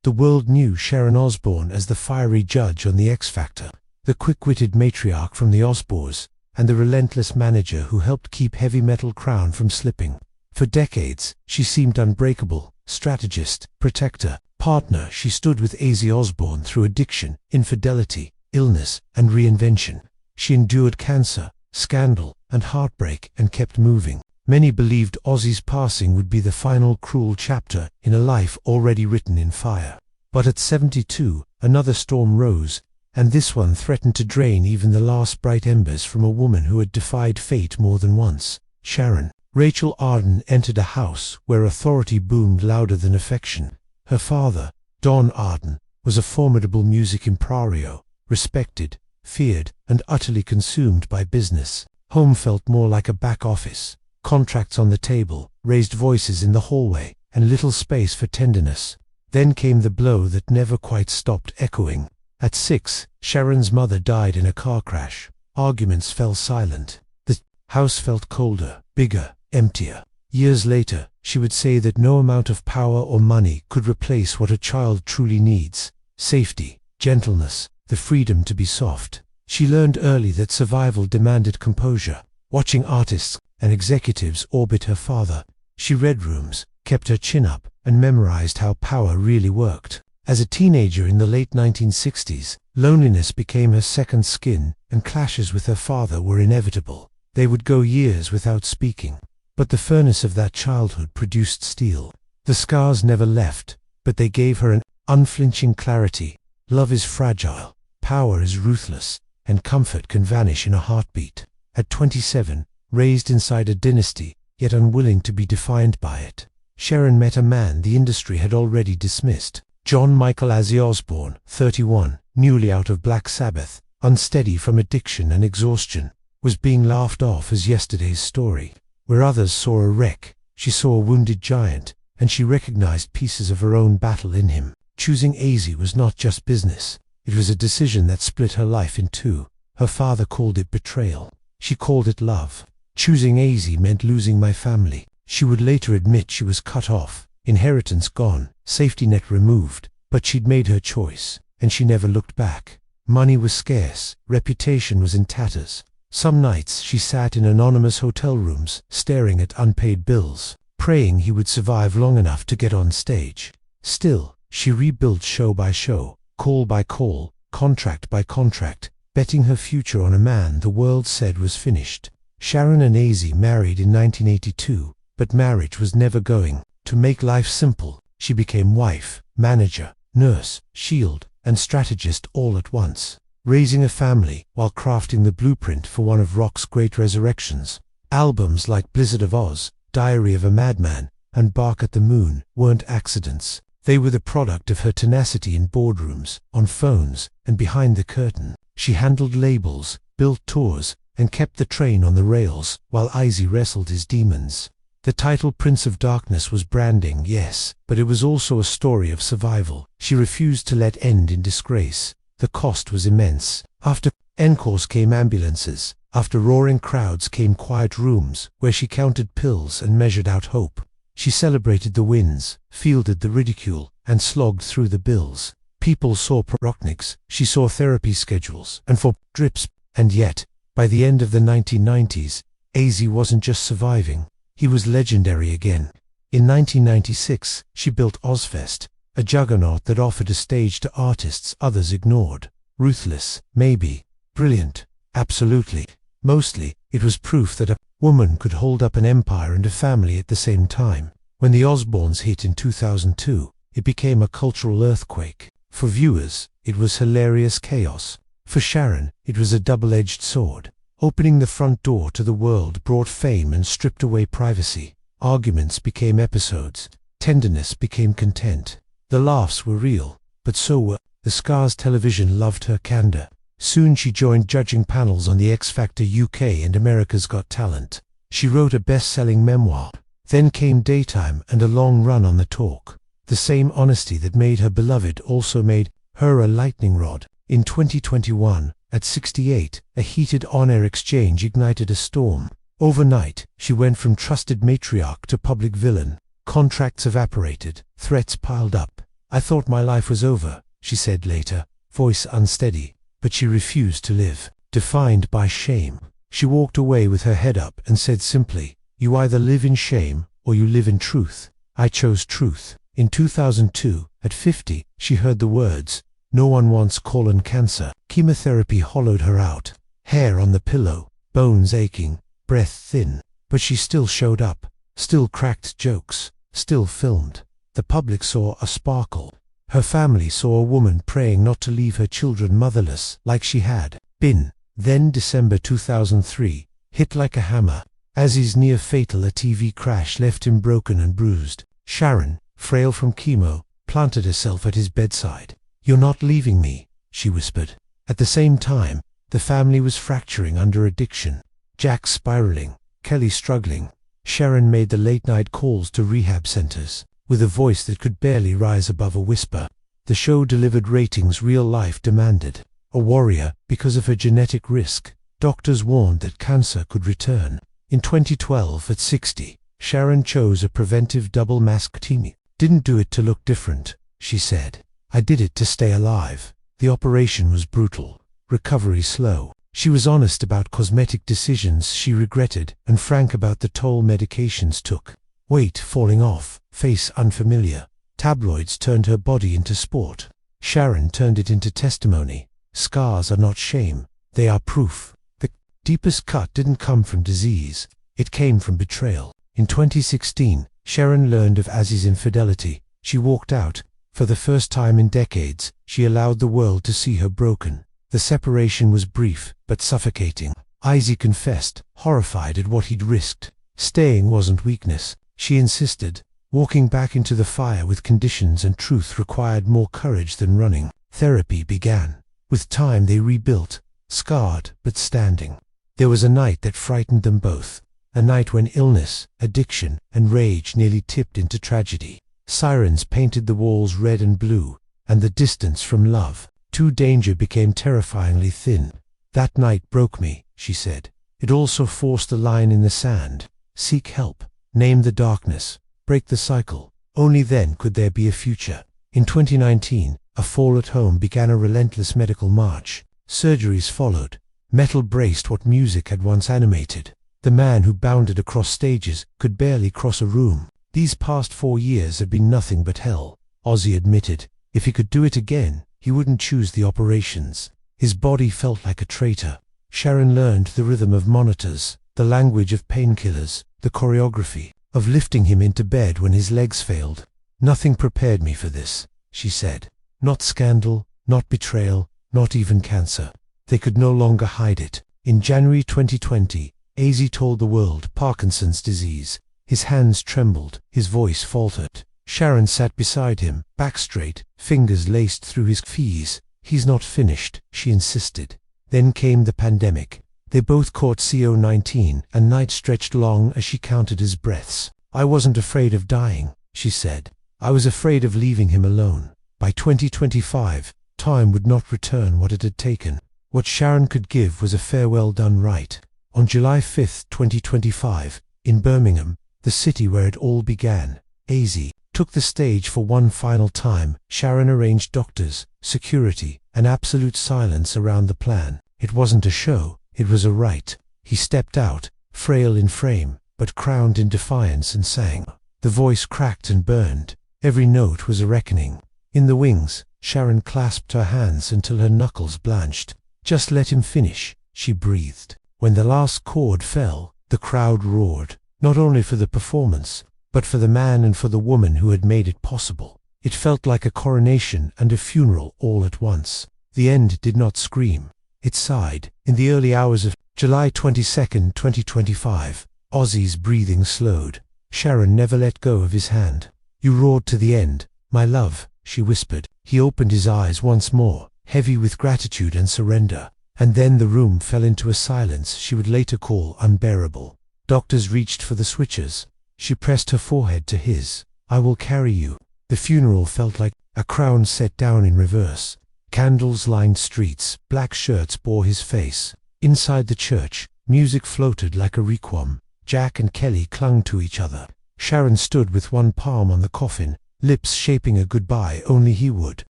The world knew Sharon Osbourne as the fiery judge on The X Factor, the quick-witted matriarch from the Osbournes, and the relentless manager who helped keep heavy metal crown from slipping. For decades, she seemed unbreakable, strategist, protector, partner. She stood with Ozzy Osbourne through addiction, infidelity, illness, and reinvention. She endured cancer, scandal, and heartbreak and kept moving. Many believed Ozzy's passing would be the final cruel chapter in a life already written in fire. But at 72, another storm rose, and this one threatened to drain even the last bright embers from a woman who had defied fate more than once. Sharon. Rachel Arden entered a house where authority boomed louder than affection. Her father, Don Arden, was a formidable music impresario, respected, feared, and utterly consumed by business. Home felt more like a back office. Contracts on the table, raised voices in the hallway, and little space for tenderness. Then came the blow that never quite stopped echoing. At 6, Sharon's mother died in a car crash. Arguments fell silent. The house felt colder, bigger, emptier. Years later, she would say that no amount of power or money could replace what a child truly needs: safety, gentleness, the freedom to be soft. She learned early that survival demanded composure. Watching artists and executives orbit her father, she read rooms, kept her chin up, and memorized how power really worked. As a teenager in the late 1960s, loneliness became her second skin, and clashes with her father were inevitable. They would go years without speaking. But the furnace of that childhood produced steel. The scars never left, but they gave her an unflinching clarity. Love is fragile, power is ruthless, and comfort can vanish in a heartbeat. At 27, raised inside a dynasty, yet unwilling to be defined by it, Sharon met a man the industry had already dismissed. John Michael Ozzy Osbourne, 31, newly out of Black Sabbath, unsteady from addiction and exhaustion, was being laughed off as yesterday's story. Where others saw a wreck, she saw a wounded giant, and she recognized pieces of her own battle in him. Choosing Ozzy was not just business. It was a decision that split her life in two. Her father called it betrayal. She called it love. Choosing Ozzy meant losing my family. She would later admit she was cut off, inheritance gone, safety net removed, but she'd made her choice, and she never looked back. Money was scarce, reputation was in tatters. Some nights she sat in anonymous hotel rooms, staring at unpaid bills, praying he would survive long enough to get on stage. Still, she rebuilt show by show, call by call, contract by contract, betting her future on a man the world said was finished. Sharon and Ozzy married in 1982, but marriage was never going. To make life simple, she became wife, manager, nurse, shield, and strategist all at once, raising a family while crafting the blueprint for one of rock's great resurrections. Albums like Blizzard of Oz, Diary of a Madman, and Bark at the Moon weren't accidents. They were the product of her tenacity in boardrooms, on phones, and behind the curtain. She handled labels, built tours, and kept the train on the rails while Ozzy wrestled his demons. The title Prince of Darkness was branding, yes, but it was also a story of survival. She refused to let end in disgrace. The cost was immense. After encores came ambulances. After roaring crowds came quiet rooms where she counted pills and measured out hope. She celebrated the wins, fielded the ridicule, and slogged through the bills. People saw Prochniks, she saw therapy schedules, and for drips. And yet, by the end of the 1990s, Ozzy wasn't just surviving. He was legendary again. In 1996, she built Ozfest, a juggernaut that offered a stage to artists others ignored. Ruthless, maybe. Brilliant, absolutely. Mostly, it was proof that a woman could hold up an empire and a family at the same time. When the Osbournes hit in 2002, it became a cultural earthquake. For viewers, it was hilarious chaos. For Sharon, it was a double-edged sword. Opening the front door to the world brought fame and stripped away privacy. Arguments became episodes. Tenderness became content. The laughs were real, but so were the scars. Television loved her candor. Soon she joined judging panels on the X Factor UK and America's Got Talent. She wrote a best-selling memoir. Then came daytime and a long run on the talk. The same honesty that made her beloved also made her a lightning rod. In 2021, at 68, a heated on-air exchange ignited a storm. Overnight, she went from trusted matriarch to public villain. Contracts evaporated, threats piled up. "I thought my life was over," she said later, voice unsteady, but she refused to live, defined by shame. She walked away with her head up and said simply, "You either live in shame or you live in truth. I chose truth." In 2002, at 50, she heard the words, "No one wants colon cancer." Chemotherapy hollowed her out, hair on the pillow, bones aching, breath thin. But she still showed up, still cracked jokes, still filmed. The public saw a sparkle. Her family saw a woman praying not to leave her children motherless like she had been. Then December 2003 hit like a hammer. Ozzy's near-fatal TV crash left him broken and bruised. Sharon, frail from chemo, planted herself at his bedside. "You're not leaving me," she whispered. At the same time, the family was fracturing under addiction. Jack spiraling, Kelly struggling. Sharon made the late-night calls to rehab centers, with a voice that could barely rise above a whisper. The show delivered ratings real life demanded. A warrior because of her genetic risk, doctors warned that cancer could return. In 2012, at 60, Sharon chose a preventive double mastectomy. "Didn't do it to look different," she said. "I did it to stay alive." The operation was brutal, recovery slow. She was honest about cosmetic decisions she regretted and frank about the toll medications took. Weight falling off, face unfamiliar. Tabloids turned her body into sport. Sharon turned it into testimony. Scars are not shame, they are proof. The deepest cut didn't come from disease, it came from betrayal. In 2016, Sharon learned of Ozzy's infidelity. She walked out. For the first time in decades, she allowed the world to see her broken. The separation was brief, but suffocating. Ozzy confessed, horrified at what he'd risked. Staying wasn't weakness, she insisted. Walking back into the fire with conditions and truth required more courage than running. Therapy began. With time they rebuilt, scarred but standing. There was a night that frightened them both. A night when illness, addiction, and rage nearly tipped into tragedy. Sirens painted the walls red and blue, and the distance from love to danger became terrifyingly thin. "That night broke me," she said. "It also forced a line in the sand. Seek help, name the darkness, break the cycle. Only then could there be a future." In 2019, a fall at home began a relentless medical march. Surgeries followed. Metal braced what music had once animated. The man who bounded across stages could barely cross a room. These past 4 years had been nothing but hell. Ozzy admitted, if he could do it again, he wouldn't choose the operations. His body felt like a traitor. Sharon learned the rhythm of monitors, the language of painkillers, the choreography of lifting him into bed when his legs failed. "Nothing prepared me for this," she said. "Not scandal, not betrayal, not even cancer." They could no longer hide it. In January 2020, Ozzy told the world Parkinson's disease. His hands trembled, his voice faltered. Sharon sat beside him, back straight, fingers laced through his keys. "He's not finished," she insisted. Then came the pandemic. They both caught CO-19, and night stretched long as she counted his breaths. "I wasn't afraid of dying," she said. "I was afraid of leaving him alone." By 2025, time would not return what it had taken. What Sharon could give was a farewell done right. On July 5, 2025, in Birmingham, the city where it all began, Ozzy took the stage for one final time. Sharon arranged doctors, security, and absolute silence around the plan. It wasn't a show, it was a rite. He stepped out, frail in frame, but crowned in defiance, and sang. The voice cracked and burned. Every note was a reckoning. In the wings, Sharon clasped her hands until her knuckles blanched. "Just let him finish," she breathed. When the last chord fell, the crowd roared, not only for the performance, but for the man and for the woman who had made it possible. It felt like a coronation and a funeral all at once. The end did not scream. It sighed. In the early hours of July 22, 2025, Ozzy's breathing slowed. Sharon never let go of his hand. "You roared to the end, my love," she whispered. He opened his eyes once more, heavy with gratitude and surrender. And then the room fell into a silence she would later call unbearable. Doctors reached for the switches. She pressed her forehead to his. "I will carry you." The funeral felt like a crown set down in reverse. Candles lined streets, black shirts bore his face. Inside the church, music floated like a requiem. Jack and Kelly clung to each other. Sharon stood with one palm on the coffin, lips shaping a goodbye only he would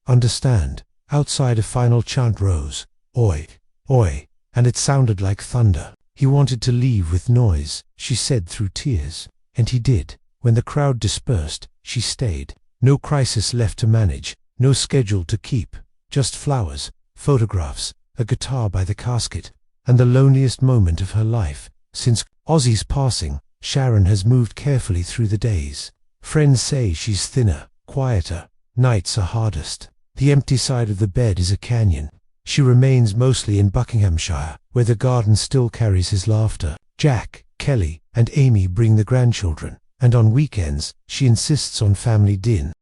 understand. Outside a final chant rose, "Oi, oi," and it sounded like thunder. He wanted to leave with noise, she said through tears. And he did. When the crowd dispersed, she stayed. No crisis left to manage, no schedule to keep. Just flowers, photographs, a guitar by the casket, and the loneliest moment of her life. Since Ozzy's passing, Sharon has moved carefully through the days. Friends say she's thinner, quieter, nights are hardest. The empty side of the bed is a canyon. She remains mostly in Buckinghamshire, where the garden still carries his laughter. Jack, Kelly, and Amy bring the grandchildren, and on weekends, she insists on family din.